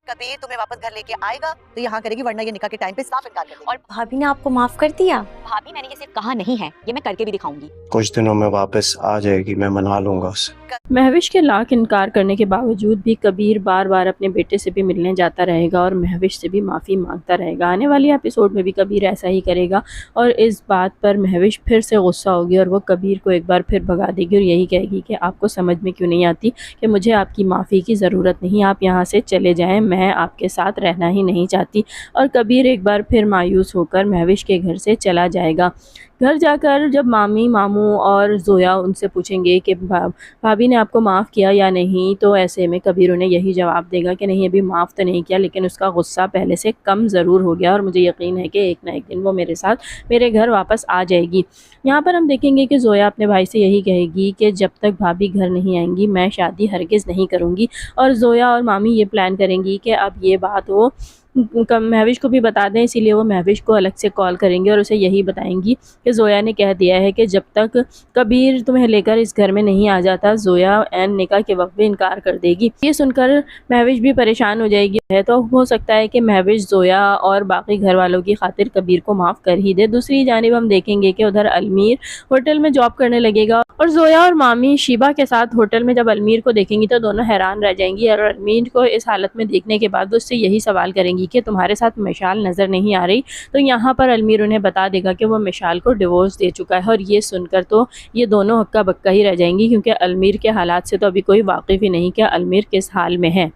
कबीर तुम्हें वापस घर लेके आएगा तो यहाँ करेगी, वरना ये निकाह के टाइम पे साफ इनकार कर देगी। और भाभी ने आपको माफ कर दिया? भाभी मैंने ये सिर्फ कहा नहीं है, ये मैं करके भी दिखाऊंगी। कुछ दिनों में वापस आ जाएगी, मैं मना लूंगा उसे। महविश के लाख इनकार करने के बावजूद भी कबीर बार बार अपने बेटे से भी मिलने जाता रहेगा और महविश से भी माफ़ी मांगता रहेगा। आने वाली एपिसोड में भी कबीर ऐसा ही करेगा और इस बात पर महविश फिर से गुस्सा होगी और वो कबीर को एक बार फिर भगा देगी और यही कहेगी कि आपको समझ में क्यों नहीं आती कि मुझे आपकी माफ़ी की ज़रूरत नहीं, आप यहाँ से चले जाएं, मैं आपके साथ रहना ही नहीं चाहती। और कबीर एक बार फिर मायूस होकर महविश के घर से चला जाएगा। घर जाकर जब मामी, मामू और जोया उनसे पूछेंगे कि भाभी ने आपको माफ़ किया या नहीं, तो ऐसे में कबीर उन्हें यही जवाब देगा कि नहीं, अभी माफ़ तो नहीं किया, लेकिन उसका गुस्सा पहले से कम ज़रूर हो गया और मुझे यकीन है कि एक ना एक दिन वो मेरे साथ मेरे घर वापस आ जाएगी। यहाँ पर हम देखेंगे कि जोया अपने भाई से यही कहेगी कि जब तक भाभी घर नहीं आएंगी मैं शादी हरगिज़ नहीं करूँगी। और जोया और मामी ये प्लान करेंगी कि अब ये बात वो महविश को भी बता दें, इसीलिए वो महविश को अलग से कॉल करेंगे और उसे यही बताएंगी कि जोया ने कह दिया है कि जब तक कबीर तुम्हें लेकर इस घर में नहीं आ जाता, जोया एन निकाह के वक्त भी इनकार कर देगी। ये सुनकर महविश भी परेशान हो जाएगी है, तो हो सकता है कि महविश जोया और बाकी घर वालों की खातिर कबीर को माफ़ कर ही दे। दूसरी जानिब हम देखेंगे कि उधर अलमीर होटल में जॉब करने लगेगा और जोया और मामी शिबा के साथ होटल में जब अलमीर को देखेंगी तो दोनों हैरान रह जाएंगी और अलमीर को इस हालत में देखने के बाद उससे यही सवाल करेंगी कि तुम्हारे साथ मिशाल नज़र नहीं आ रही। तो यहाँ पर अलमीर उन्हें बता देगा कि वो मिशाल को डिवोर्स दे चुका है और ये सुनकर तो ये दोनों हक्का बक्का ही रह जाएंगी, क्योंकि अलमीर के हालात से तो अभी कोई वाकिफ़ ही नहीं कि अलमीर किस हाल में है।